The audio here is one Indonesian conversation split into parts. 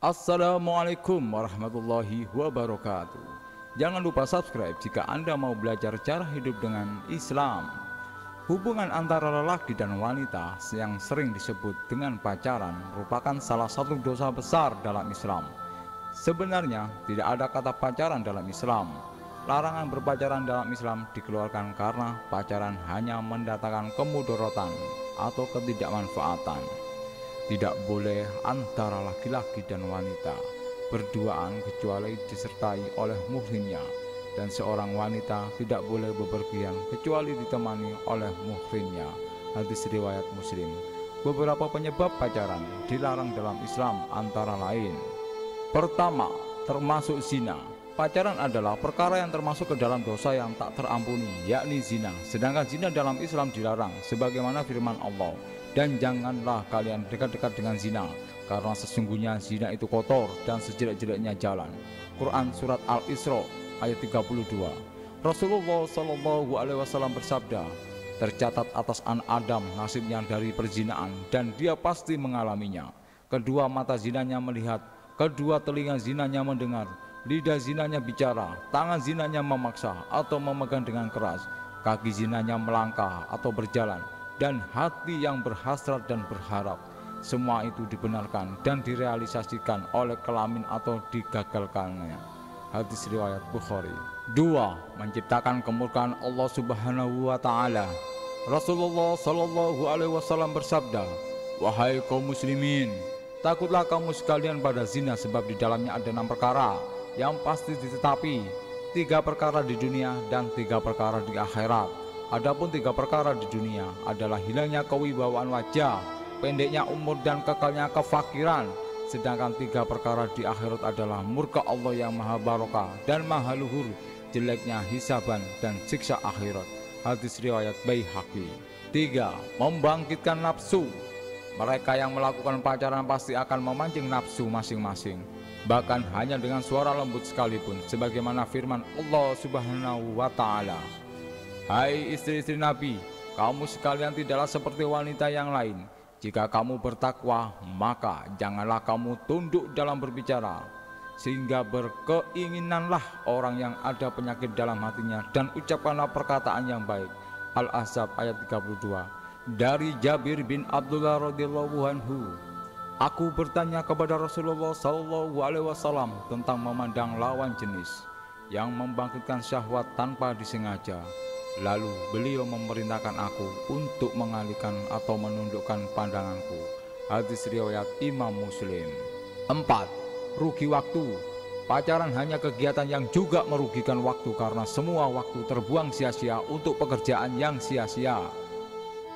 Assalamualaikum warahmatullahi wabarakatuh. Jangan lupa subscribe jika Anda mau belajar cara hidup dengan Islam. Hubungan antara lelaki dan wanita yang sering disebut dengan pacaran merupakan salah satu dosa besar dalam Islam. Sebenarnya tidak ada kata pacaran dalam Islam. Larangan berpacaran dalam Islam dikeluarkan karena pacaran hanya mendatangkan kemudaratan atau ketidakmanfaatan. Tidak boleh antara laki-laki dan wanita berduaan kecuali disertai oleh muhrimnya, dan seorang wanita tidak boleh bepergian kecuali ditemani oleh muhrimnya. Hadis riwayat Muslim. Beberapa penyebab pacaran dilarang dalam Islam antara lain: pertama, termasuk zina. Pacaran adalah perkara yang termasuk ke dalam dosa yang tak terampuni, yakni zina. Sedangkan zina dalam Islam dilarang sebagaimana firman Allah, dan janganlah kalian dekat-dekat dengan zina, karena sesungguhnya zina itu kotor dan sejelek-jeleknya jalan. Quran Surat Al-Isra ayat 32. Rasulullah SAW bersabda, tercatat atas anak Adam nasibnya dari perzinaan, dan dia pasti mengalaminya. Kedua mata zinanya melihat, kedua telinga zinanya mendengar, lidah zinanya bicara, tangan zinanya memaksa atau memegang dengan keras, kaki zinanya melangkah atau berjalan, dan hati yang berhasrat dan berharap. Semua itu dibenarkan dan direalisasikan oleh kelamin atau digagalkannya. Hadis riwayat Bukhari. 2. Menciptakan kemurkaan Allah Subhanahu wa Ta'ala. Rasulullah SAW bersabda, wahai kaum muslimin, takutlah kamu sekalian pada zina, sebab di dalamnya ada 6 perkara yang pasti ditetapi, 3 perkara di dunia dan 3 perkara di akhirat. Adapun 3 perkara di dunia adalah hilangnya kewibawaan wajah, pendeknya umur, dan kekalnya kefakiran. Sedangkan 3 perkara di akhirat adalah murka Allah yang maha barokah dan maha luhur, jeleknya hisaban dan siksa akhirat. Hadis riwayat Baihaqi. 3. Membangkitkan nafsu. Mereka yang melakukan pacaran pasti akan memancing nafsu masing-masing, bahkan hanya dengan suara lembut sekalipun, sebagaimana firman Allah Subhanahu wa Ta'ala, hai istri-istri Nabi, kamu sekalian tidaklah seperti wanita yang lain. Jika kamu bertakwa, maka janganlah kamu tunduk dalam berbicara, sehingga berkeinginanlah orang yang ada penyakit dalam hatinya, dan ucapkanlah perkataan yang baik. Al-Ahzab ayat 32. Dari Jabir bin Abdullah radhiyallahu anhu, aku bertanya kepada Rasulullah SAW tentang memandang lawan jenis yang membangkitkan syahwat tanpa disengaja. Lalu beliau memerintahkan aku untuk mengalihkan atau menundukkan pandanganku. Hadis riwayat Imam Muslim. 4. Rugi waktu. Pacaran hanya kegiatan yang juga merugikan waktu, karena semua waktu terbuang sia-sia untuk pekerjaan yang sia-sia.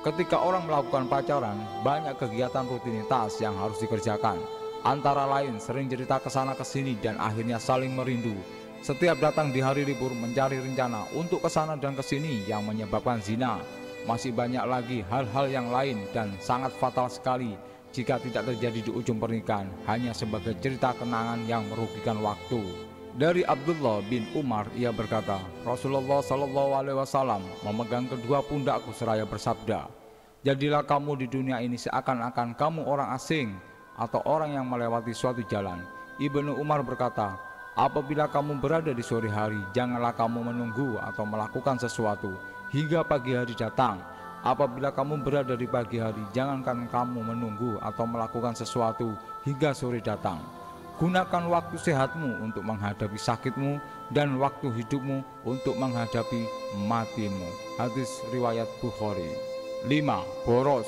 Ketika orang melakukan pacaran, banyak kegiatan rutinitas yang harus dikerjakan, antara lain sering cerita kesana kesini dan akhirnya saling merindu. Setiap datang di hari libur mencari rencana untuk kesana dan kesini yang menyebabkan zina. Masih banyak lagi hal-hal yang lain dan sangat fatal sekali jika tidak terjadi di ujung pernikahan, hanya sebagai cerita kenangan yang merugikan waktu. Dari Abdullah bin Umar, ia berkata, Rasulullah SAW memegang kedua pundakku seraya bersabda, jadilah kamu di dunia ini seakan-akan kamu orang asing atau orang yang melewati suatu jalan. Ibnu Umar berkata, apabila kamu berada di sore hari, janganlah kamu menunggu atau melakukan sesuatu hingga pagi hari datang. Apabila kamu berada di pagi hari, jangankan kamu menunggu atau melakukan sesuatu hingga sore datang. Gunakan waktu sehatmu untuk menghadapi sakitmu, dan waktu hidupmu untuk menghadapi matimu. Hadis riwayat Bukhari. 5. Boros.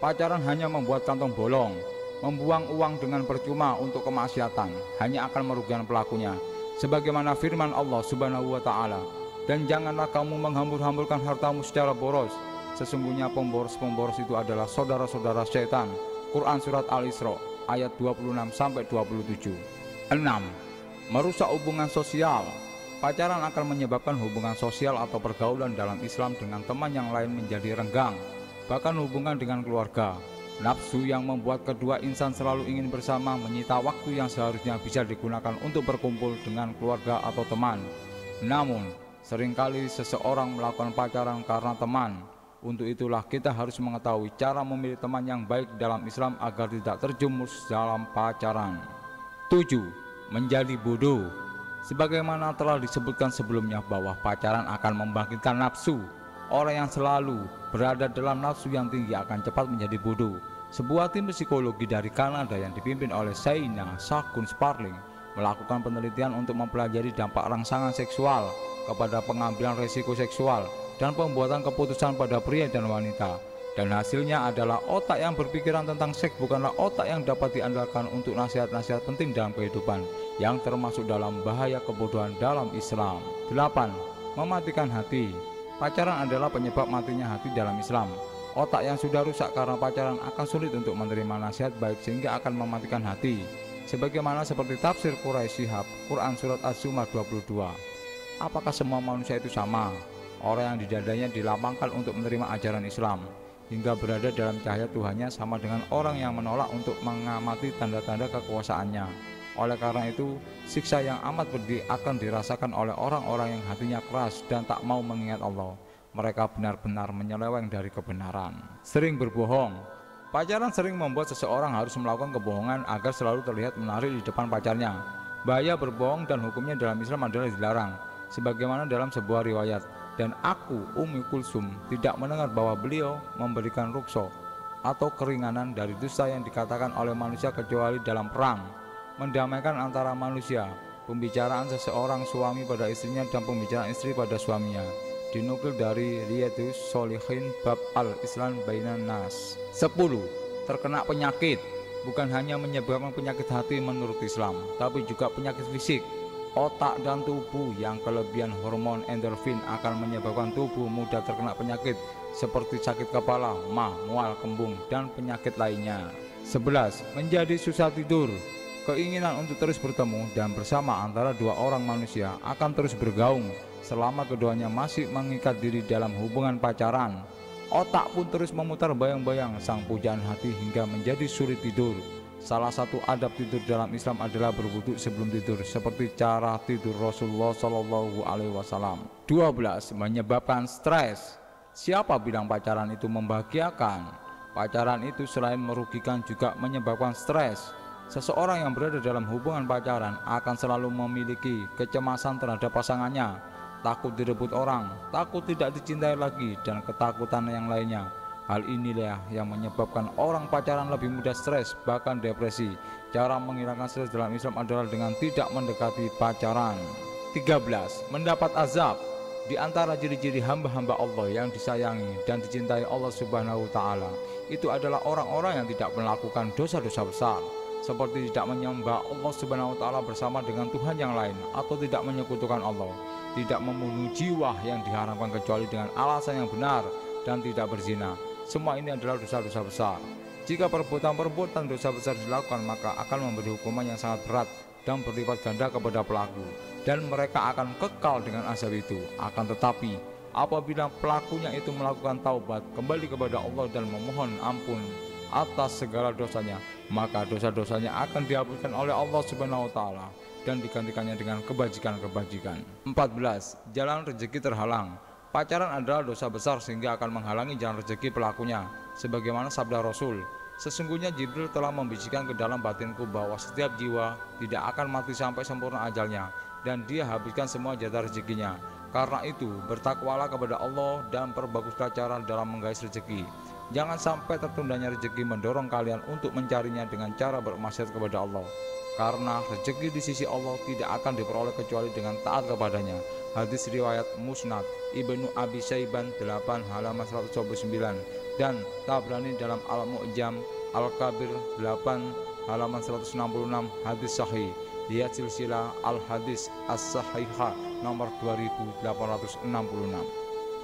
Pacaran hanya membuat kantong bolong. Membuang uang dengan percuma untuk kemaksiatan hanya akan merugikan pelakunya, sebagaimana firman Allah Subhanahu wa Ta'ala, dan janganlah kamu menghambur-hamburkan hartamu secara boros, sesungguhnya pemboros-pemboros itu adalah saudara-saudara setan. Quran Surat Al-Isra ayat 26-27. 6. Merusak hubungan sosial. Pacaran akan menyebabkan hubungan sosial atau pergaulan dalam Islam dengan teman yang lain menjadi renggang, bahkan hubungan dengan keluarga. Nafsu yang membuat kedua insan selalu ingin bersama menyita waktu yang seharusnya bisa digunakan untuk berkumpul dengan keluarga atau teman. Namun, seringkali seseorang melakukan pacaran karena teman. Untuk itulah kita harus mengetahui cara memilih teman yang baik dalam Islam agar tidak terjerumus dalam pacaran. 7. Menjadi bodoh. Sebagaimana telah disebutkan sebelumnya bahwa pacaran akan membangkitkan nafsu. Orang yang selalu berada dalam nafsu yang tinggi akan cepat menjadi bodoh. Sebuah tim psikologi dari Kanada yang dipimpin oleh Shaina Shakun Sparling melakukan penelitian untuk mempelajari dampak rangsangan seksual kepada pengambilan resiko seksual dan pembuatan keputusan pada pria dan wanita. Dan hasilnya adalah otak yang berpikiran tentang seks bukanlah otak yang dapat diandalkan untuk nasihat-nasihat penting dalam kehidupan, yang termasuk dalam bahaya kebodohan dalam Islam. 8. Mematikan hati. Pacaran adalah penyebab matinya hati dalam Islam. Otak yang sudah rusak karena pacaran akan sulit untuk menerima nasihat baik sehingga akan mematikan hati. Sebagaimana seperti tafsir Quraisy Shihab, Quran Surat Az-Zumar 22. Apakah semua manusia itu sama? Orang yang di dadanya dilapangkan untuk menerima ajaran Islam hingga berada dalam cahaya Tuhannya sama dengan orang yang menolak untuk mengamati tanda-tanda kekuasaannya. Oleh karena itu, siksa yang amat pedih akan dirasakan oleh orang-orang yang hatinya keras dan tak mau mengingat Allah. Mereka benar-benar menyeleweng dari kebenaran. Sering berbohong. Pacaran sering membuat seseorang harus melakukan kebohongan agar selalu terlihat menarik di depan pacarnya. Bahaya berbohong dan hukumnya dalam Islam adalah dilarang, sebagaimana dalam sebuah riwayat. Dan aku, Ummi Kulsum, tidak mendengar bahwa beliau memberikan rukso atau keringanan dari dosa yang dikatakan oleh manusia kecuali dalam perang, mendamaikan antara manusia, pembicaraan seseorang suami pada istrinya dan pembicaraan istri pada suaminya. Dinukil dari Riyadhus Shalihin bab al-Islam bainan nas. 10. Terkena penyakit. Bukan hanya menyebabkan penyakit hati menurut Islam, tapi juga penyakit fisik. Otak dan tubuh yang kelebihan hormon endorfin akan menyebabkan tubuh mudah terkena penyakit seperti sakit kepala, mah, mual, kembung, dan penyakit lainnya. 11. Menjadi susah tidur. Keinginan untuk terus bertemu dan bersama antara dua orang manusia akan terus bergaung selama keduanya masih mengikat diri dalam hubungan pacaran. Otak pun terus memutar bayang-bayang sang pujaan hati hingga menjadi sulit tidur. Salah satu adab tidur dalam Islam adalah berwudu sebelum tidur, seperti cara tidur Rasulullah SAW. 12. Menyebabkan stres. Siapa bilang pacaran itu membahagiakan? Pacaran itu selain merugikan juga menyebabkan stres. Seseorang yang berada dalam hubungan pacaran akan selalu memiliki kecemasan terhadap pasangannya, takut direbut orang, takut tidak dicintai lagi, dan ketakutan yang lainnya. Hal inilah yang menyebabkan orang pacaran lebih mudah stres, bahkan depresi. Cara menghilangkan stres dalam Islam adalah dengan tidak mendekati pacaran. 13. Mendapat azab. Di antara ciri-ciri hamba-hamba Allah yang disayangi dan dicintai Allah Subhanahu wa Ta'ala, itu adalah orang-orang yang tidak melakukan dosa-dosa besar, seperti tidak menyembah Allah Subhanahu wa Ta'ala bersama dengan Tuhan yang lain, atau tidak menyekutukan Allah, tidak membunuh jiwa yang diharamkan kecuali dengan alasan yang benar, dan tidak berzina. Semua ini adalah dosa-dosa besar. Jika perbuatan-perbuatan dosa besar dilakukan, maka akan memberi hukuman yang sangat berat dan berlipat ganda kepada pelaku, dan mereka akan kekal dengan azab itu. Akan tetapi, apabila pelakunya itu melakukan taubat, kembali kepada Allah dan memohon ampun atas segala dosanya, maka dosa-dosanya akan dihapuskan oleh Allah Subhanahu wa Ta'ala dan digantikannya dengan kebajikan-kebajikan. 14. Jalan rezeki terhalang. Pacaran adalah dosa besar sehingga akan menghalangi jalan rezeki pelakunya. Sebagaimana sabda Rasul, sesungguhnya Jibril telah membisikkan ke dalam batinku bahwa setiap jiwa tidak akan mati sampai sempurna ajalnya, dan dia habiskan semua jatah rezekinya. Karena itu, bertakwalah kepada Allah dan perbaguslah cara dalam menggais rezeki. Jangan sampai tertundanya rezeki mendorong kalian untuk mencarinya dengan cara bermaksiat kepada Allah, karena rezeki di sisi Allah tidak akan diperoleh kecuali dengan taat kepadanya. Hadis riwayat Musnad Ibnu Abi Syaiban 8 halaman 129 dan Tabrani dalam Al-Mu'jam Al-Kabir 8 halaman 166. Hadis sahih. Lihat silsilah Al-Hadis As-Sahihah nomor 2866.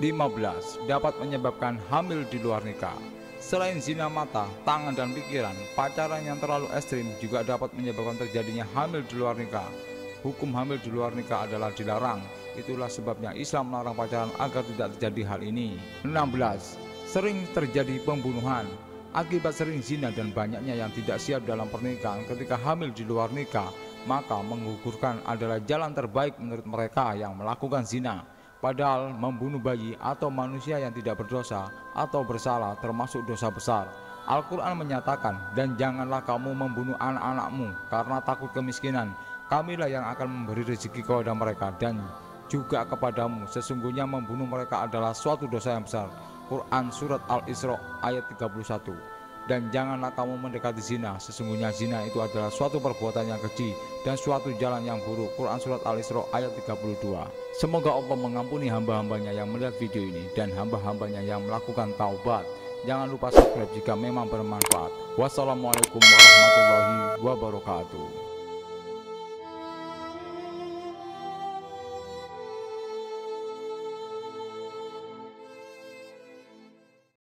15. Dapat menyebabkan hamil di luar nikah. Selain zina mata, tangan, dan pikiran, pacaran yang terlalu ekstrim juga dapat menyebabkan terjadinya hamil di luar nikah. Hukum hamil di luar nikah adalah dilarang. Itulah sebabnya Islam melarang pacaran agar tidak terjadi hal ini. 16. Sering terjadi pembunuhan. Akibat sering zina dan banyaknya yang tidak siap dalam pernikahan ketika hamil di luar nikah, maka menggugurkan adalah jalan terbaik menurut mereka yang melakukan zina. Padahal membunuh bayi atau manusia yang tidak berdosa atau bersalah termasuk dosa besar. Al-Quran menyatakan, dan janganlah kamu membunuh anak-anakmu karena takut kemiskinan. Kamilah yang akan memberi rezeki kepada mereka dan juga kepadamu. Sesungguhnya membunuh mereka adalah suatu dosa yang besar. Quran Surat Al-Isra ayat 31. Dan janganlah kamu mendekati zina. Sesungguhnya zina itu adalah suatu perbuatan yang keji dan suatu jalan yang buruk. Quran Surat Al-Isra ayat 32. Semoga Allah mengampuni hamba-hambanya yang melihat video ini dan hamba-hambanya yang melakukan taubat. Jangan lupa subscribe jika memang bermanfaat. Wassalamualaikum warahmatullahi wabarakatuh.